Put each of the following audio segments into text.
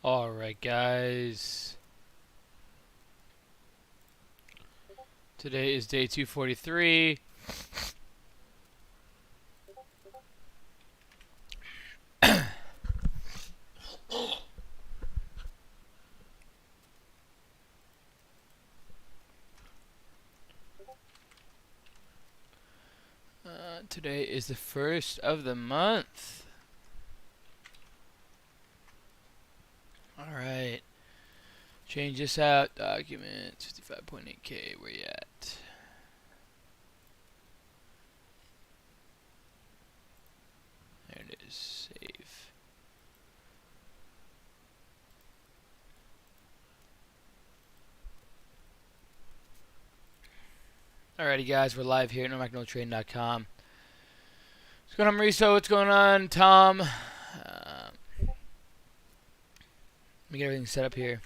Alright guys, today is day 243. Today is the first of the month. Alright, change this out, document 55.8K, where you at? There it is, save. Alrighty guys, we're live here at NoMacNoTrain.com. What's going on, Mariso? What's going on, Tom? Let me get everything set up here.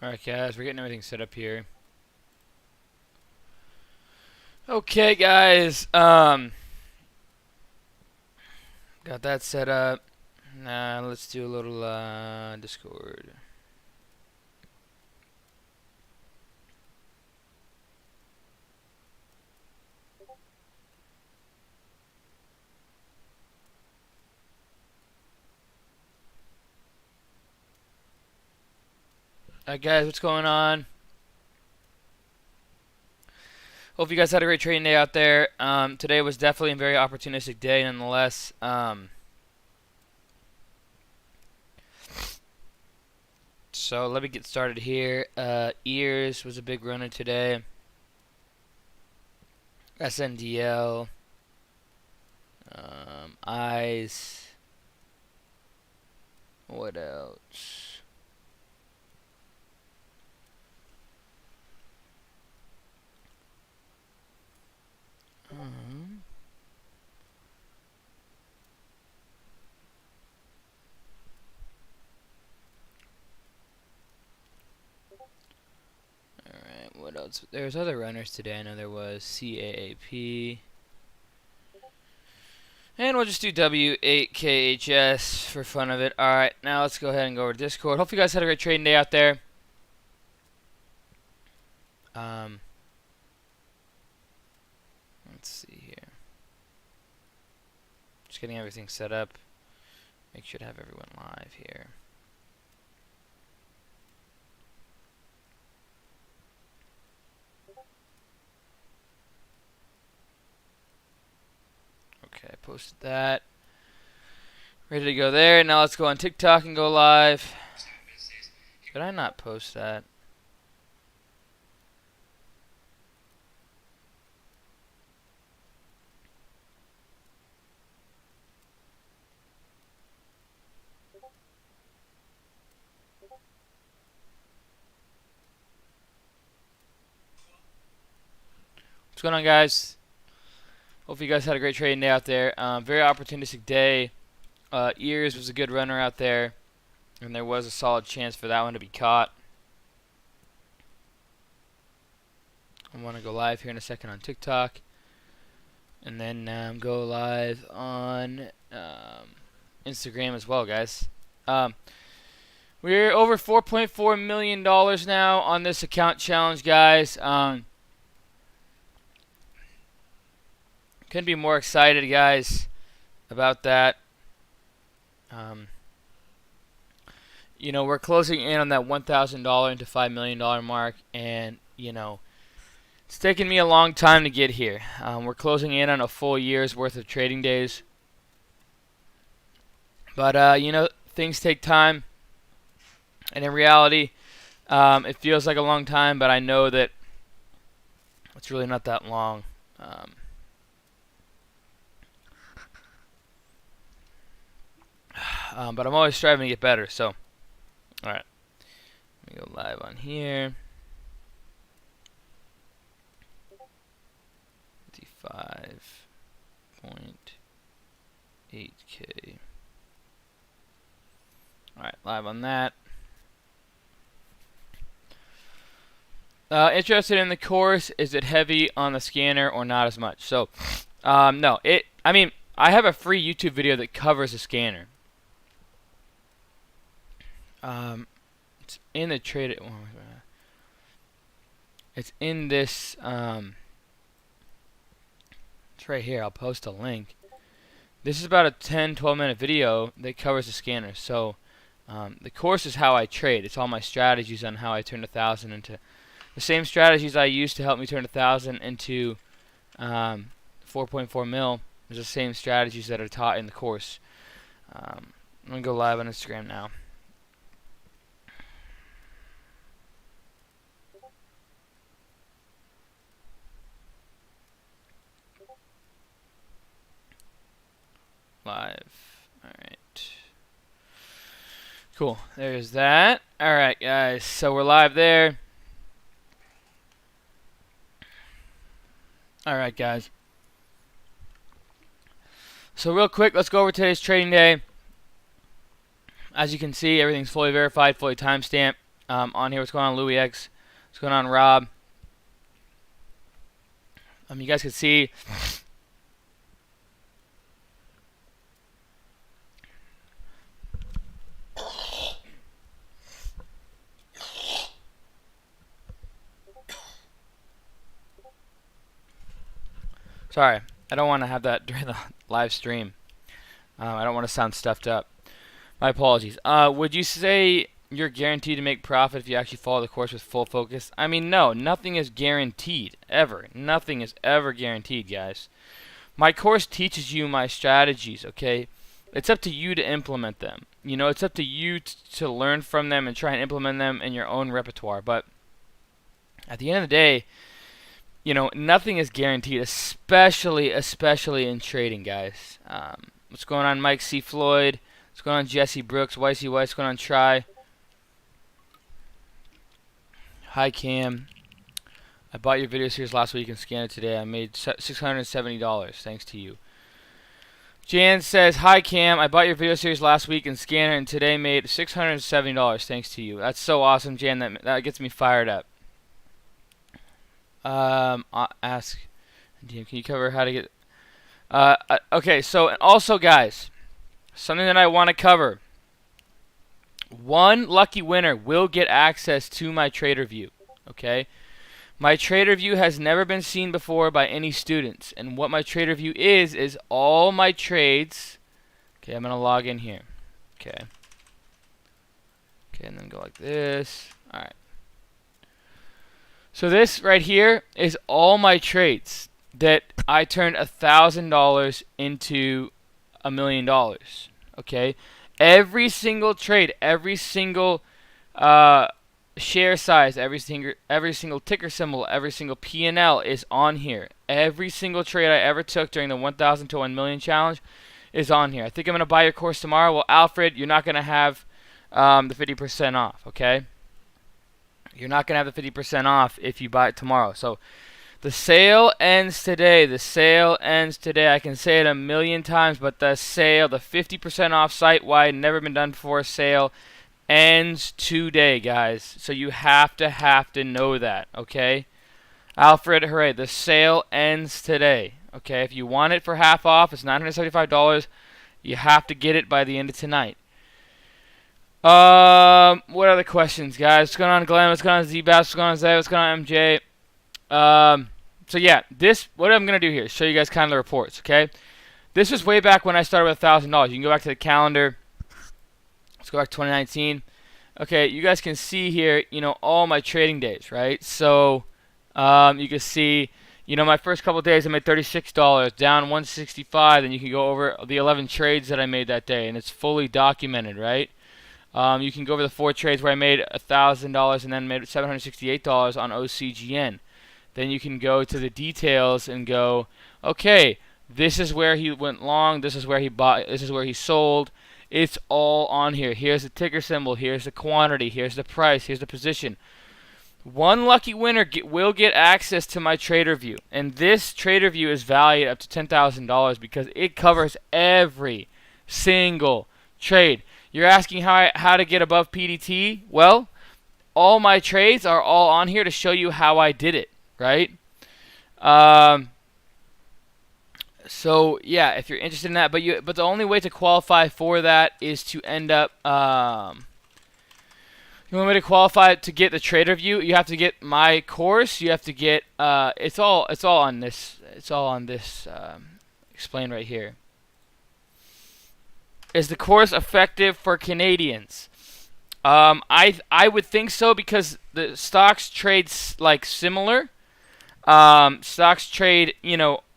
Alright guys, we're getting everything set up here. Okay guys, got that set up. Now let's do a little Discord. Alright guys, what's going on? Hope you guys had a great trading day out there. Today was definitely a very opportunistic day nonetheless. So let me get started here. Ears was a big runner today. SNDL. Eyes. What else? Alright, what else? There's other runners today. I know there was CAAP. And we'll just do W8KHS for fun of it. Alright, now let's go ahead and go over to Discord. Hope you guys had a great trading day out there. Let's see here. Just getting everything set up. Make sure to have everyone live here. Okay, I posted that. Ready to go there. Now let's go on TikTok and go live. Did I not post that? What's going on, guys? Hope you guys had a great trading day out there. Very opportunistic day. Ears was a good runner out there, and there was a solid chance for that one to be caught. I want to go live here in a second on TikTok, and then go live on Instagram as well, guys. We're over $4.4 million now on this account challenge, guys. Couldn't be more excited, guys, about that. you know, we're closing in on that $1,000 into $5 million mark, and you know, it's taken me a long time to get here. We're closing in on a full year's worth of trading days, but you know, things take time, and in reality, it feels like a long time, but I know that it's really not that long. But I'm always striving to get better. So, alright. Let me go live on here. 55.8K. Alright, live on that. Interested in the course? Is it heavy on the scanner or not as much? So, no. I mean, I have a free YouTube video that covers the scanner. It's in the trade. It's in this. It's right here. I'll post a link. This is about a 10-12 minute video that covers the scanner. So, the course is how I trade. It's all my strategies on how I turn 1,000 into the same strategies I used to help me turn 1,000 into 4.4 mil. Is the same strategies that are taught in the course. I'm gonna go live on Instagram now. Live. Alright. Cool. There's that. Alright, guys. So we're live there. Alright, guys. So real quick, let's go over today's trading day. As you can see, everything's fully verified, fully timestamped. On here, what's going on, Louis X? What's going on, Rob? You guys can see. Sorry, I don't want to have that during the live stream. I don't want to sound stuffed up. My apologies. Would you say you're guaranteed to make profit if you actually follow the course with full focus? I mean, no. Nothing is guaranteed. Ever. Nothing is ever guaranteed, guys. My course teaches you my strategies, okay? It's up to you to implement them. You know, it's up to you to learn from them and try and implement them in your own repertoire. But at the end of the day, you know, nothing is guaranteed, especially in trading, guys. What's going on, Mike C. Floyd? What's going on, Jesse Brooks? Wicey Weiss? What's going on, Try? Hi, Cam. I bought your video series last week and scanned it today. I made $670 thanks to you. Jan says, hi, Cam. I bought your video series last week and scanned it and today made $670 thanks to you. That's so awesome, Jan. That gets me fired up. Ask, can you cover how to get? Okay, so and also, guys, something that I want to cover. One lucky winner will get access to my trader view. Okay, my trader view has never been seen before by any students, and what my trader view is all my trades. Okay, I'm gonna log in here. Okay, and then go like this. All right. So this right here is all my trades that I turned $1,000 into $1 million. Okay, every single trade, every single share size, every single ticker symbol, every single P&L is on here. Every single trade I ever took during the 1,000 to 1 million challenge is on here. I think I'm gonna buy your course tomorrow. Well, Alfred, you're not gonna have the 50% off. Okay. You're not going to have the 50% off if you buy it tomorrow. So the sale ends today. The sale ends today. I can say it a million times, but the sale, the 50% off site-wide, never been done before sale, ends today, guys. So you have to know that, okay? Alfred, hooray. The sale ends today, okay? If you want it for half off, it's $975. You have to get it by the end of tonight. What other questions, guys? What's going on, Glenn? What's going on, Z-Bass? What's going on, Zay? What's going on, MJ? So yeah, what I'm gonna do here is show you guys kind of the reports, okay? This was way back when I started with $1,000. You can go back to the calendar. Let's go back to 2019. Okay, you guys can see here, all my trading days, right? So you can see, my first couple of days I made $36, down 165. Then you can go over the 11 trades that I made that day, and it's fully documented, right? You can go over the 4 trades where I made $1,000 and then made $768 on OCGN. Then you can go to the details and go, okay, this is where he went long, this is where he bought, this is where he sold. It's all on here. Here's the ticker symbol, here's the quantity, here's the price, here's the position. One lucky winner will get access to my trader view, and this trader view is valued up to $10,000 because it covers every single trade. You're asking how to get above PDT? Well, all my trades are all on here to show you how I did it, right? So yeah, if you're interested in that, but the only way to qualify for that is to end up the only way to qualify to get the trader view, you have to get my course. You have to get it's all on this. It's all on this explained right here. Is the course effective for Canadians? I would think so because the stocks trade like similar. Stocks trade,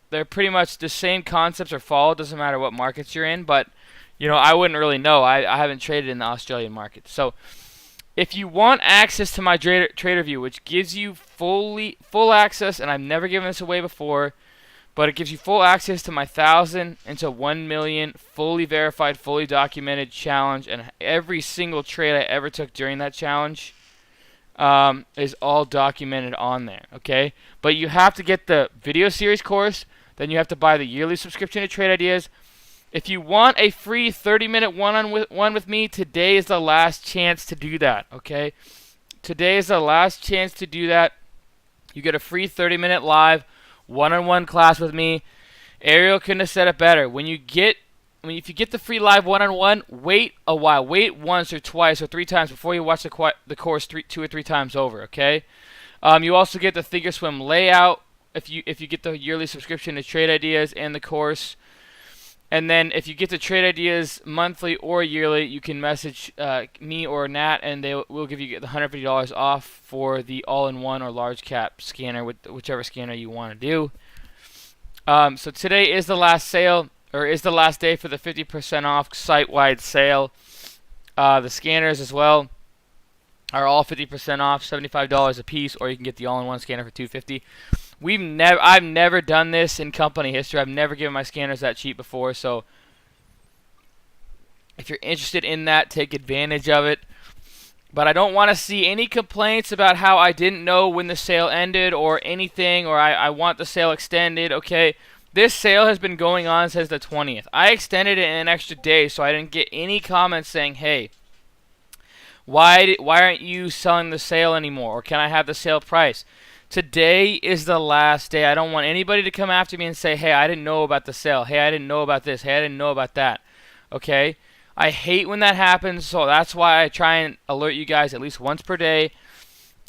they're pretty much the same concepts are followed. Doesn't matter what markets you're in, but I wouldn't really know. I haven't traded in the Australian market. So if you want access to my trader view, which gives you full access, and I've never given this away before, but it gives you full access to my 1,000 into 1 million fully verified, fully documented challenge, and every single trade I ever took during that challenge is all documented on there, okay? But you have to get the video series course, then you have to buy the yearly subscription to Trade Ideas. If you want a free 30-minute one-on-one with me, today is the last chance to do that, okay? Today is the last chance to do that. You get a free 30-minute live one-on-one class with me. Ariel couldn't have said it better. If you get the free live one-on-one, wait a while. Wait once or twice or 3 times before you watch the course 2 or 3 times over, okay? You also get the Thinkorswim layout if you get the yearly subscription to Trade Ideas and the course. And then if you get the Trade Ideas monthly or yearly, you can message me or Nat, and they will give you the $150 off for the all-in-one or large cap scanner, with whichever scanner you want to do. So today is the last sale, or is the last day for the 50% off site-wide sale. The scanners as well are all 50% off, $75 a piece, or you can get the all-in-one scanner for $250. I've never done this in company history. I've never given my scanners that cheap before, so if you're interested in that, take advantage of it. But I don't want to see any complaints about how I didn't know when the sale ended or anything, or I want the sale extended, okay? This sale has been going on since the 20th. I extended it an extra day, so I didn't get any comments saying, hey, why aren't you selling the sale anymore, or can I have the sale price? Today is the last day. I don't want anybody to come after me and say, hey, I didn't know about the sale. Hey, I didn't know about this. Hey, I didn't know about that. Okay? I hate when that happens, so that's why I try and alert you guys at least once per day.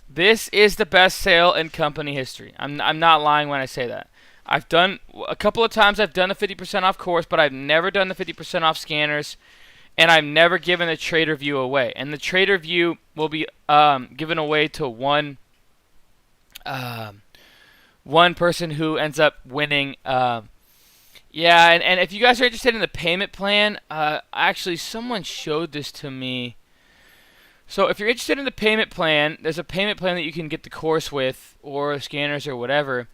This is the best sale in company history. I'm not lying when I say that. I've done a couple of times. I've done the 50% off course, but I've never done the 50% off scanners, and I've never given the trader view away. And the trader view will be given away to one person who ends up winning. Yeah, and if you guys are interested in the payment plan, actually someone showed this to me. So if you're interested in the payment plan, there's a payment plan that you can get the course with, or scanners or whatever.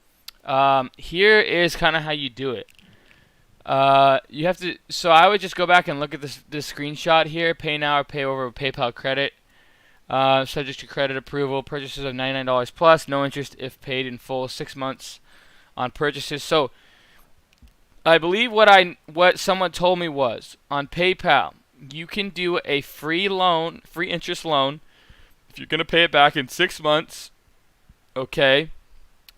Here is kind of how you do it. You have to. So I would just go back and look at this screenshot here. Pay now or pay over PayPal credit. Subject to credit approval. Purchases of $99 plus. No interest if paid in full. 6 months on purchases. So I believe what someone told me was on PayPal, you can do a free interest loan, if you're gonna pay it back in 6 months. Okay,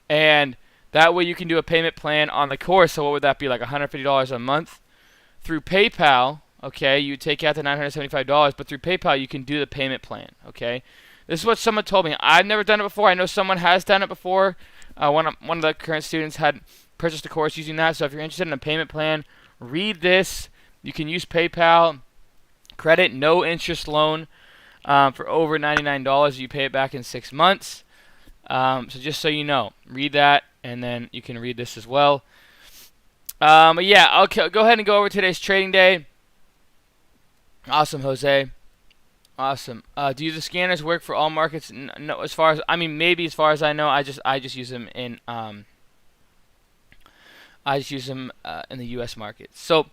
and that way you can do a payment plan on the course. So what would that be, like $150 a month through PayPal? Okay, you take out the $975, but through PayPal you can do the payment plan. Okay, this is what someone told me. I've never done it before. I know someone has done it before. One of the current students had purchased a course using that. So if you're interested in a payment plan, read this. You can use PayPal credit, no interest loan. for over $99. You pay it back in 6 months. So just so you know, read that, and then you can read this as well. But yeah, I'll go ahead and go over today's trading day. Awesome, Jose. Awesome. Do the scanners work for all markets? No, as far as maybe as far as I know, I just use them in in the U.S. market. So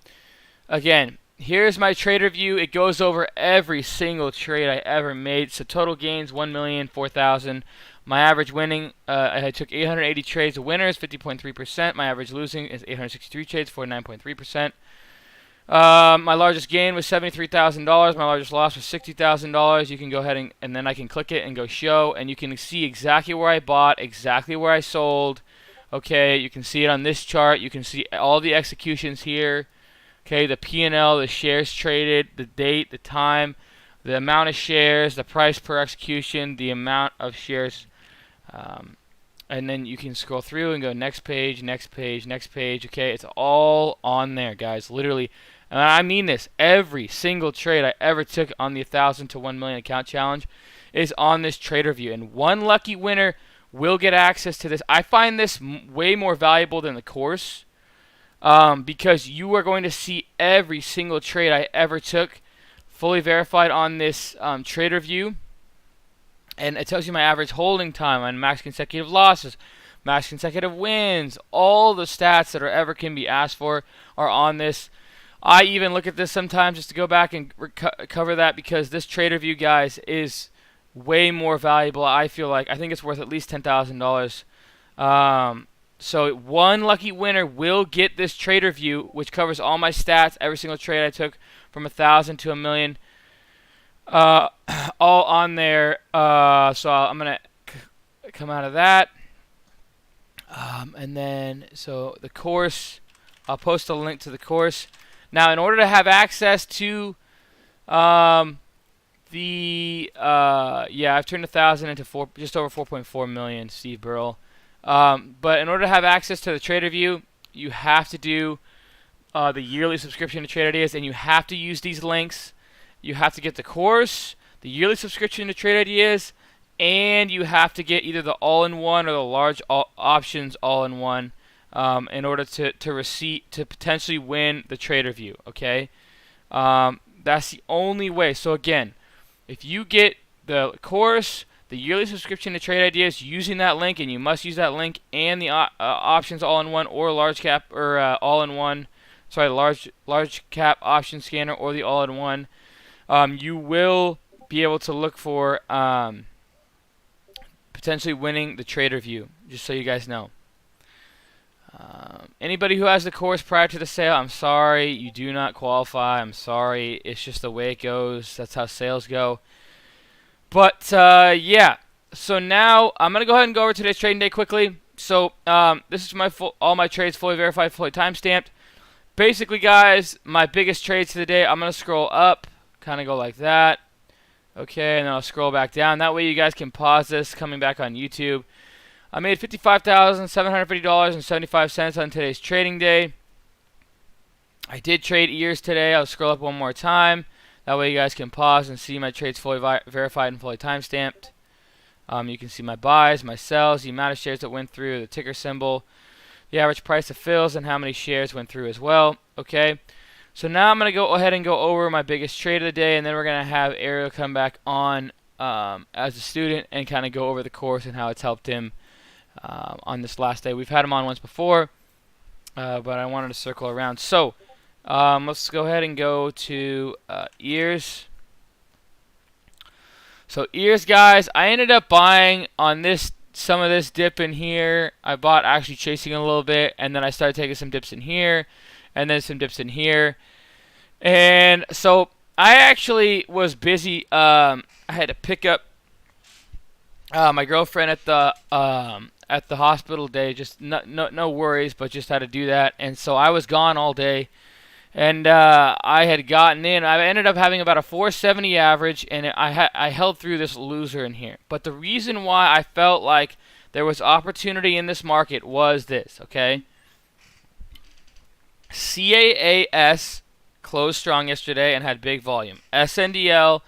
again, here's my trader view. It goes over every single trade I ever made. So total gains 1,004,000. My average winning, I took 880 trades. The winners 50.3%. My average losing is 863 trades, 49.3%. My largest gain was $73,000. My largest loss was $60,000. You can go ahead and then I can click it and go show, and you can see exactly where I bought, exactly where I sold. Okay, you can see it on this chart. You can see all the executions here. Okay, the P&L, the shares traded, the date, the time, the amount of shares, the price per execution, the amount of shares. And then you can scroll through and go next page, next page, next page. Okay, it's all on there, guys. Literally, and I mean this. Every single trade I ever took on the 1,000 to 1 million account challenge is on this trader view, and one lucky winner will get access to this. I find this way more valuable than the course, because you are going to see every single trade I ever took fully verified on this trader view. And it tells you my average holding time on max consecutive losses, max consecutive wins. All the stats that are ever can be asked for are on this. I even look at this sometimes just to go back and cover that, because this trader view, guys, is way more valuable. I feel like I think it's worth at least $10,000. So one lucky winner will get this trader view, which covers all my stats, every single trade I took from 1,000 to 1 million. All on there. So I'm gonna come out of that, and then so the course, I'll post a link to the course. Now, in order to have access to I've turned 1,000 into just over 4.4 million, Steve Burrell. But in order to have access to the trader view, you have to do the yearly subscription to Trade Ideas, and you have to use these links. You have to get the course, the yearly subscription to Trade Ideas, and you have to get either the all-in-one or the large options all-in-one in order to potentially win the trader view. Okay, that's the only way. So again, if you get the course, the yearly subscription to Trade Ideas using that link, and you must use that link, and the options all-in-one or large cap or all-in-one, sorry, large cap option scanner or the all-in-one. You will be able to look for potentially winning the trader view, just so you guys know. Anybody who has the course prior to the sale, I'm sorry, you do not qualify. I'm sorry, it's just the way it goes. That's how sales go. But yeah, so now I'm gonna go ahead and go over today's trading day quickly. So this is all my trades fully verified, fully timestamped. Basically, guys, my biggest trades for the day. I'm gonna scroll up. Kind of go like that. Okay, and then I'll scroll back down. That way you guys can pause this coming back on YouTube. I made $55,750.75 on today's trading day. I did trade ears today. I'll scroll up one more time. That way you guys can pause and see my trades fully verified and fully timestamped. You can see my buys, my sells, the amount of shares that went through, the ticker symbol, the average price of fills, and how many shares went through as well. Okay. So now I'm going to go ahead and go over my biggest trade of the day, and then we're going to have Ariel come back on as a student and kind of go over the course and how it's helped him on this last day. We've had him on once before, but I wanted to circle around. So let's go ahead and go to ears. So ears, guys, I ended up buying on some of this dip in here. I bought actually chasing a little bit, and then I started taking some dips in here, and then some dips in here. And so I actually was busy. I had to pick up my girlfriend at the hospital day. Just no worries, but just had to do that. And so I was gone all day. And I had gotten in. I ended up having about a 470 average, and I held through this loser in here. But the reason why I felt like there was opportunity in this market was this, okay? CAAS closed strong yesterday and had big volume. SNDL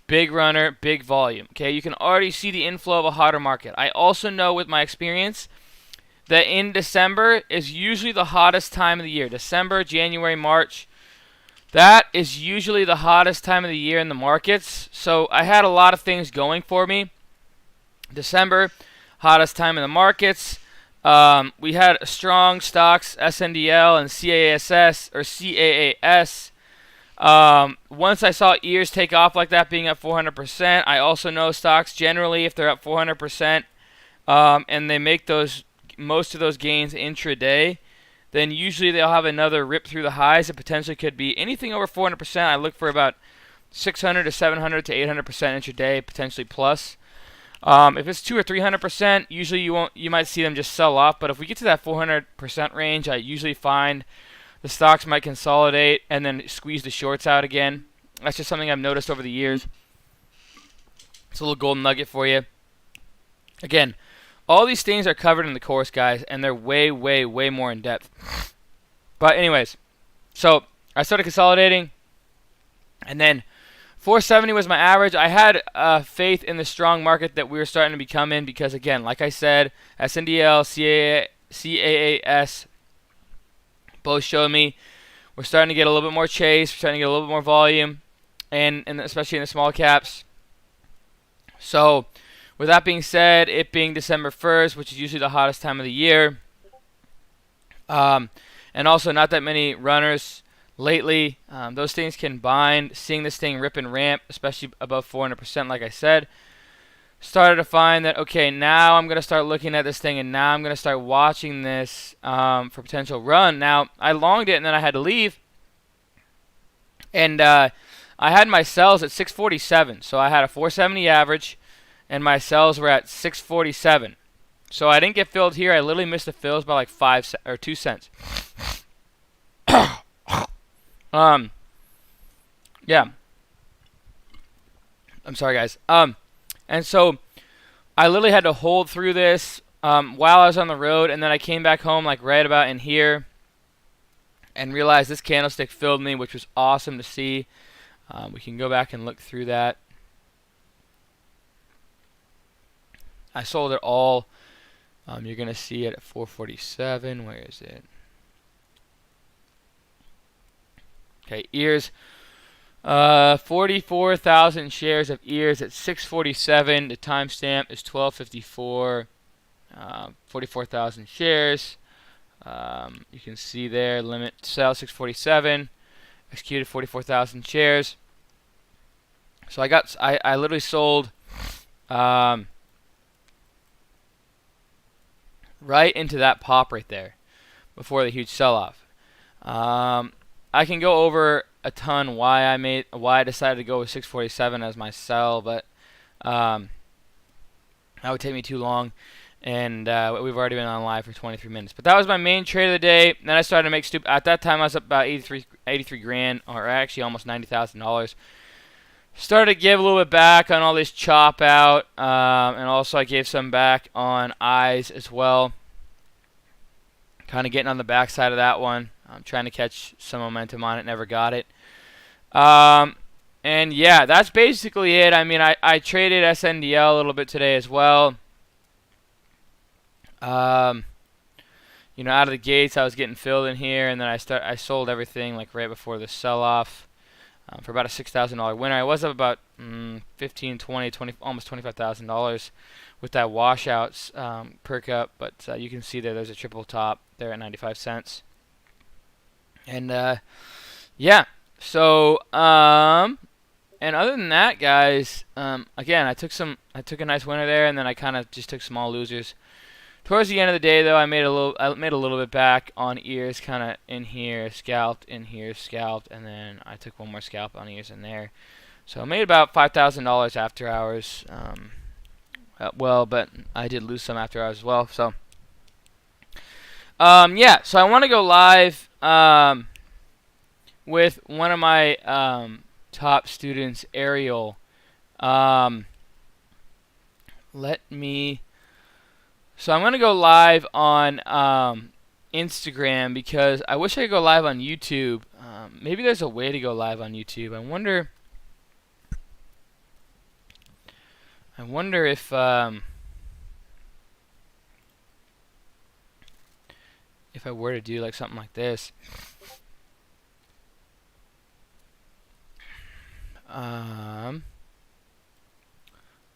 big runner, big volume. Okay, you can already see the inflow of a hotter market. I also know with my experience that in December is usually the hottest time of the year. December, January, March. That is usually the hottest time of the year in the markets. So I had a lot of things going for me. December, hottest time in the markets. We had strong stocks, SNDL and CASS or CAAS. Once I saw ears take off like that, being up 400%, I also know stocks generally, if they're up 400%, and they make most of those gains intraday, then usually they'll have another rip through the highs. It potentially could be anything over 400%. I look for about 600 to 700 to 800% intraday, potentially plus. If it's 200 or 300%, usually you might see them just sell off. But if we get to that 400% range, I usually find the stocks might consolidate and then squeeze the shorts out again. That's just something I've noticed over the years. It's a little golden nugget for you. Again, all these things are covered in the course, guys, and they're way, way, way more in depth. But anyways, so I started consolidating, and then 470 was my average. I had faith in the strong market that we were starting to become in because, again, like I said, SNDL, CAAS both showed me we're starting to get a little bit more chase, we're starting to get a little bit more volume, and especially in the small caps. So with that being said, it being December 1st, which is usually the hottest time of the year, and also not that many runners lately, those things can bind. Seeing this thing rip and ramp, especially above 400%, like I said, started to find that, okay, now I'm going to start looking at this thing, and now I'm going to start watching this for potential run. Now, I longed it, and then I had to leave, and I had my sells at 647, so I had a 470 average, and my sells were at 647. So I didn't get filled here. I literally missed the fills by like 2 cents. Yeah. I'm sorry, guys. And so I literally had to hold through this while I was on the road, and then I came back home like right about in here and realized this candlestick filled me, which was awesome to see. We can go back and look through that. I sold it all. You're going to see it at 447. Where is it? Okay, ears. 44,000 shares of ears at 647. The timestamp is 1254. 44,000 shares. You can see there, limit sell 647. Executed 44,000 shares. So I literally sold right into that pop right there before the huge sell-off. I can go over a ton why I decided to go with 647 as my sell, but that would take me too long, and we've already been on live for 23 minutes. But that was my main trade of the day. Then I started to make stupid. At that time, I was up about 83 grand, or actually almost $90,000. Started to give a little bit back on all this chop out, and also I gave some back on eyes as well. Kind of getting on the backside of that one. I'm trying to catch some momentum on it, never got it. And yeah, that's basically it. I mean, I traded SNDL a little bit today as well. You know, out of the gates, I was getting filled in here, and then I sold everything like right before the sell-off. For about a $6,000 winner. I was up about $15, $20, almost $25,000 with that washouts perk up, but you can see there's a triple top there at 95 cents. And yeah, so and other than that, guys, again, I took a nice winner there, and then I kind of just took small losers. Towards the end of the day, though, I made a little bit back on ears, kind of in here, scalped, in here, scalped, and then I took one more scalp on ears in there. So I made about $5,000 after hours. Well, but I did lose some after hours as well. So yeah, so I want to go live with one of my top students, Ariel. So I'm going to go live on Instagram because I wish I could go live on YouTube. Maybe there's a way to go live on YouTube. I wonder I wonder if I were to do like something like this. I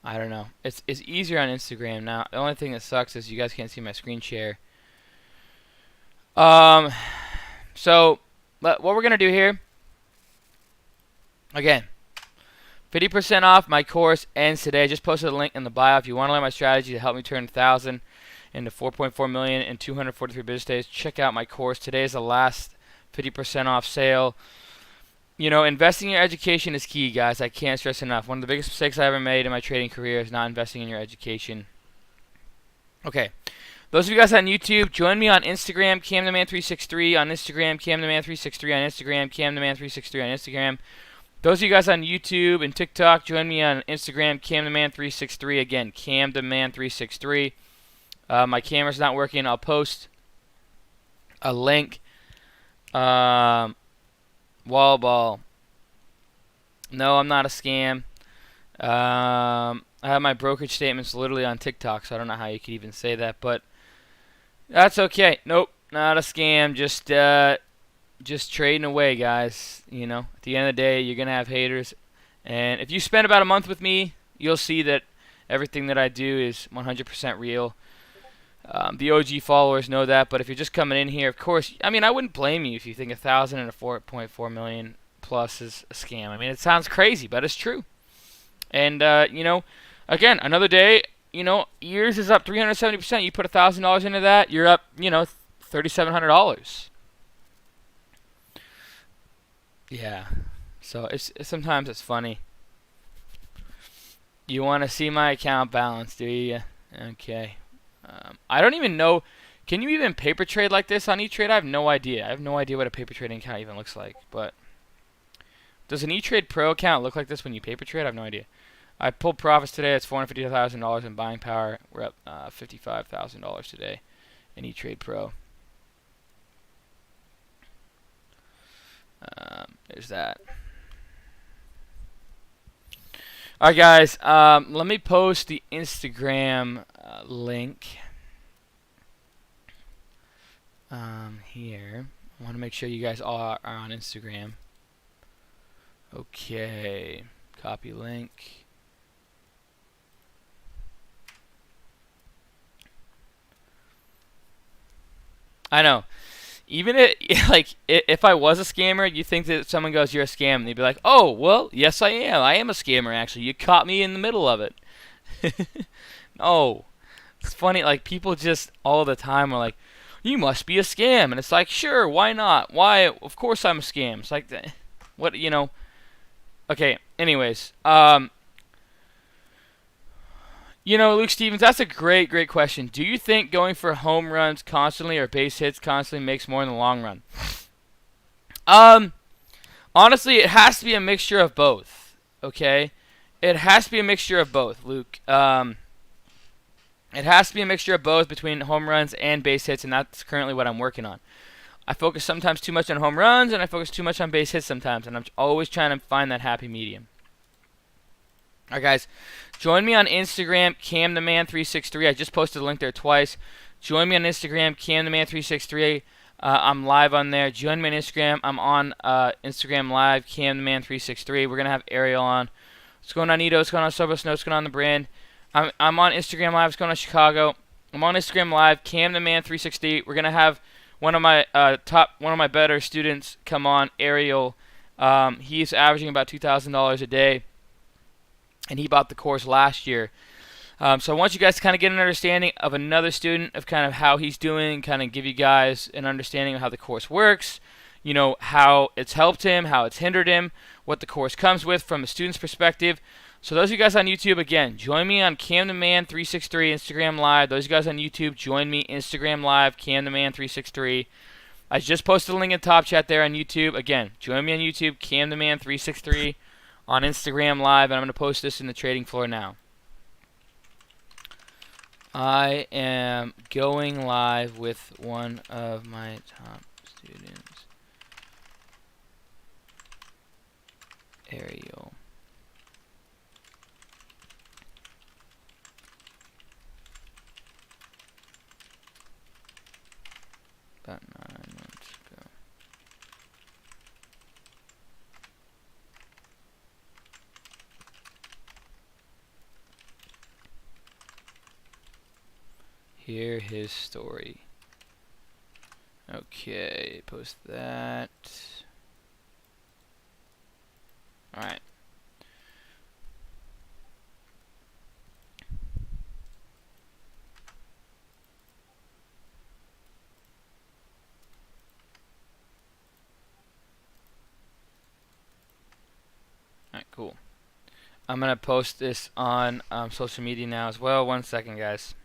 don't know. It's easier on Instagram now. The only thing that sucks is you guys can't see my screen share. So what we're gonna do here, again, 50% off my course ends today. I just posted a link in the bio. If you want to learn my strategy to help me turn 1,000 into 4.4 million in 243 business days, check out my course. Today is the last 50% off sale. You know, investing in your education is key, guys. I can't stress enough. One of the biggest mistakes I ever made in my trading career is not investing in your education. Okay. Those of you guys on YouTube, join me on Instagram, CamTheMan363 on Instagram, CamTheMan363 on Instagram, CamTheMan363 on Instagram. Those of you guys on YouTube and TikTok, join me on Instagram, CamTheMan363. Again, CamTheMan363. My camera's not working. I'll post a link. Wall ball. No, I'm not a scam. I have my brokerage statements literally on TikTok, so I don't know how you could even say that, but that's okay. Nope, not a scam. Just trading away, guys. You know, at the end of the day, you're gonna have haters, and if you spend about a month with me, you'll see that everything that I do is 100% real. The OG followers know that, but if you're just coming in here, of course, I mean, I wouldn't blame you if you think 1,000 and a 4.4 million plus is a scam. I mean, it sounds crazy, but it's true. And, you know, again, another day, you know, yours is up 370%. You put $1,000 into that, you're up, you know, $3,700. Yeah. So sometimes it's funny. You want to see my account balance, do you? Okay. I don't even know. Can you even paper trade like this on E-Trade? I have no idea. I have no idea what a paper trading account even looks like. But does an E-Trade Pro account look like this when you paper trade? I have no idea. I pulled profits today. It's $450,000 in buying power. We're up $55,000 today in E-Trade Pro. There's that. Alright, guys. Let me post the Instagram link here. I want to make sure you guys all are on Instagram. Okay. Copy link. I know. Even if I was a scammer, you think that someone goes, "You're a scam," and they'd be like, "Oh, well, yes, I am. I am a scammer. Actually, you caught me in the middle of it." No, it's funny. Like people just all the time are like, "You must be a scam," and it's like, "Sure, why not? Why? Of course I'm a scam." It's like, what you know? Okay. Anyways, you know, Luke Stevens, that's a great question. Do you think going for home runs constantly or base hits constantly makes more in the long run? Honestly, it has to be a mixture of both. Okay, it has to be a mixture of both, Luke. It has to be a mixture of both between home runs and base hits, and that's currently what I'm working on. I focus sometimes too much on home runs, and I focus too much on base hits sometimes, and I'm always trying to find that happy medium. Alright, guys, join me on Instagram, CamTheMan363. I just posted a link there twice. Join me on Instagram, CamTheMan363. I'm live on there. Join me on Instagram. I'm on Instagram Live, CamTheMan363. We're going to have Ariel on. What's going on, Ito? What's going on, Sobo Snow? What's going on, The Brand? I'm on Instagram Live. What's going on, Chicago? I'm on Instagram Live, CamTheMan360. We're going to have one of my better students come on, Ariel. He's averaging about $2,000 a day. And he bought the course last year. So I want you guys to kind of get an understanding of another student, of kind of how he's doing, kind of give you guys an understanding of how the course works, you know, how it's helped him, how it's hindered him, what the course comes with from a student's perspective. So those of you guys on YouTube, again, join me on CamTheMan363 Instagram Live. Those of you guys on YouTube, join me Instagram Live, CamTheMan363. I just posted a link in the top chat there on YouTube. Again, join me on YouTube, CamTheMan363. On Instagram Live, and I'm going to post this in the trading floor now. I am going live with one of my top students, Ariel. hear his story. Okay, post that. Alright. Alright, cool. I'm going to post this on social media now as well. 1 second, guys.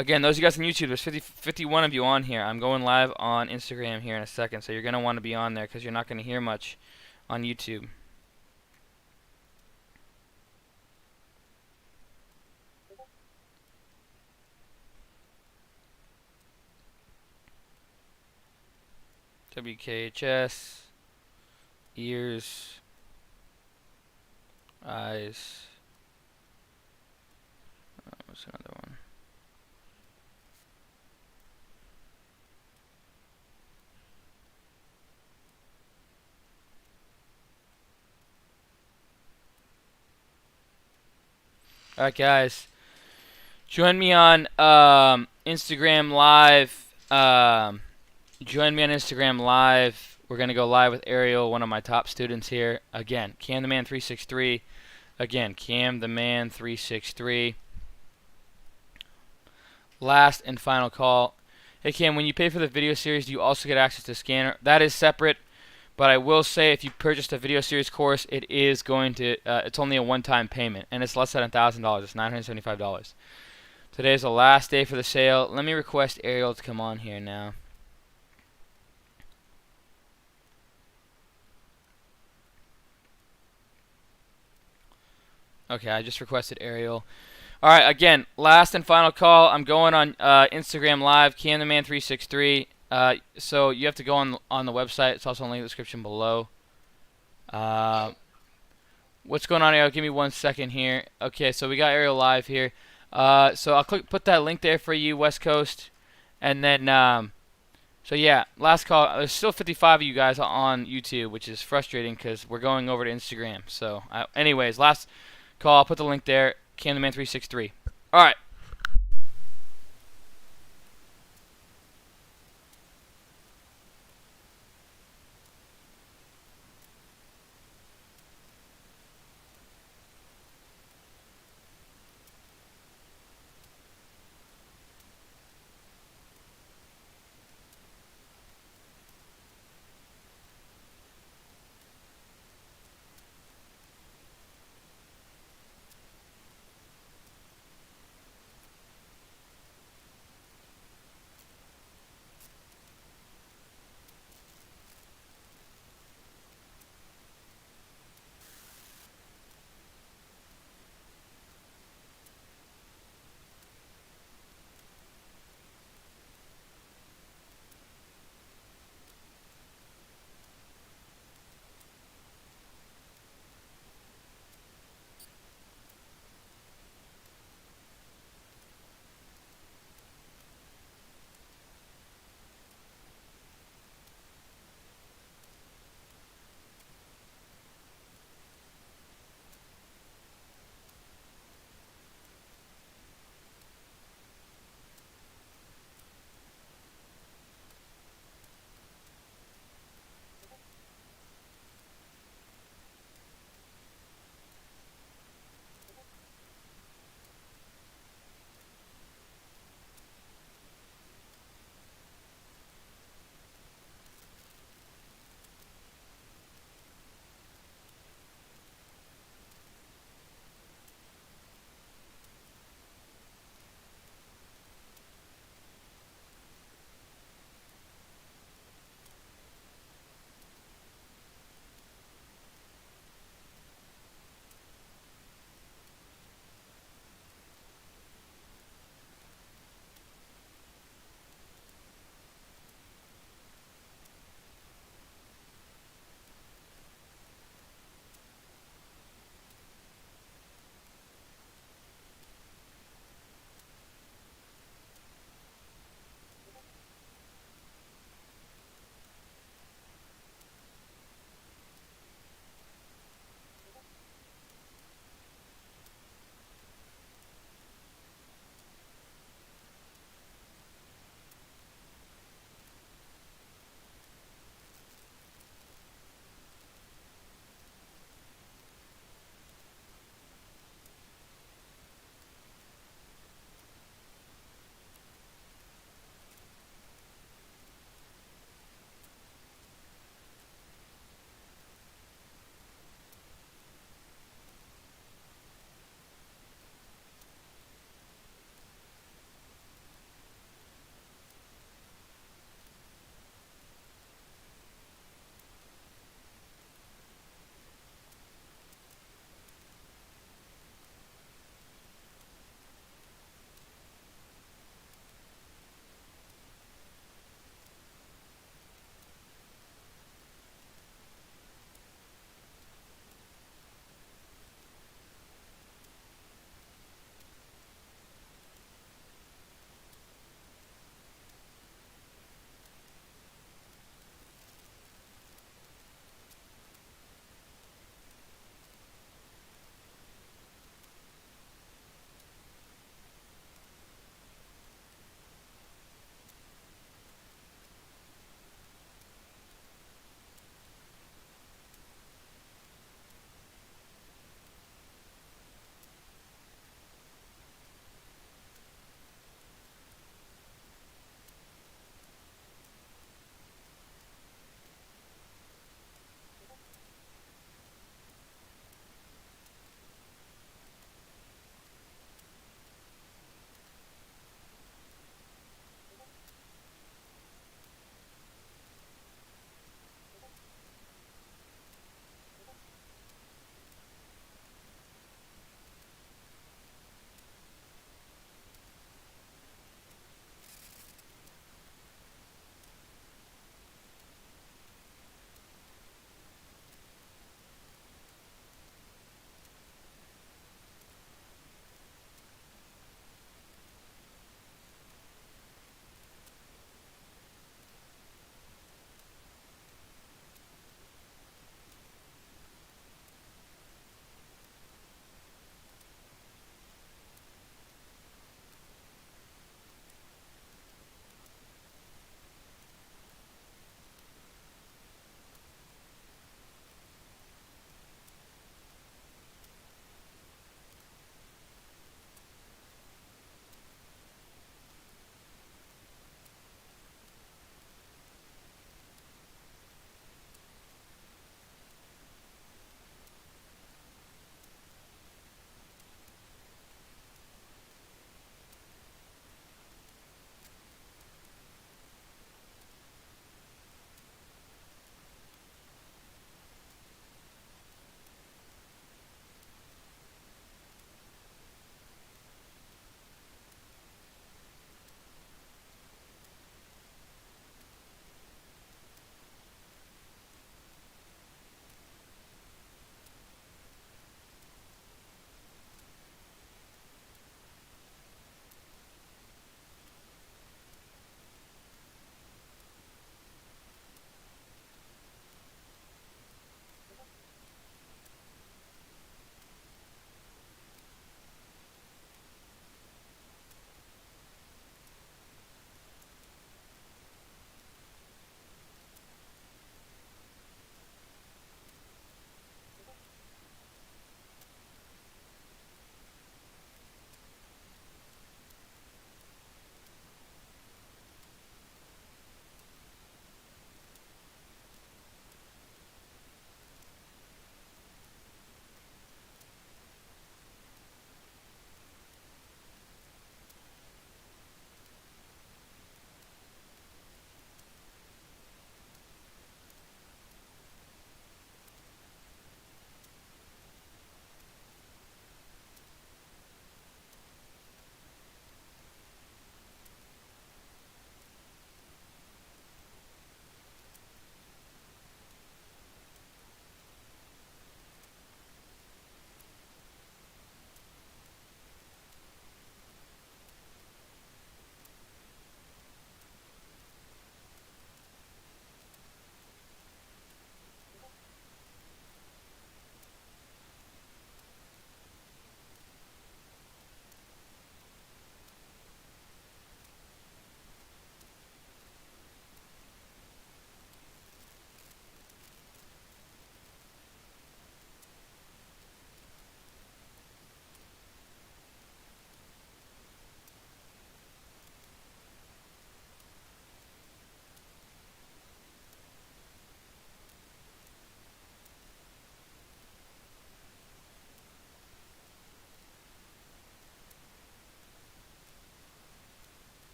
Again, those of you guys on YouTube, there's 51 of you on here. I'm going live on Instagram here in a second, so you're going to want to be on there because you're not going to hear much on YouTube. WKHS, ears, eyes. What's another one? Alright, guys. Join me on Instagram Live. Join me on Instagram Live. We're going to go live with Ariel, one of my top students here. Again, Cam the Man 363. Again, Cam the Man 363. Last and final call. Hey, Cam, when you pay for the video series, do you also get access to scanner? That is separate, but I will say if you purchased a video series course, it is going to, it's only a one-time payment, and it's less than $1,000. It's $975. Today is the last day for the sale. Let me request Ariel to come on here now. Okay, I just requested Ariel. Alright, again, last and final call. I'm going on Instagram Live, Cam the Man 363. So you have to go on the website. It's also in the link in the description below. What's going on, Ariel? Give me 1 second here. Okay, so we got Ariel live here. So I'll put that link there for you, West Coast. And then, so yeah, last call. There's still 55 of you guys on YouTube, which is frustrating because we're going over to Instagram. So anyways, last call. I'll put the link there. Cam the Man 363. All right.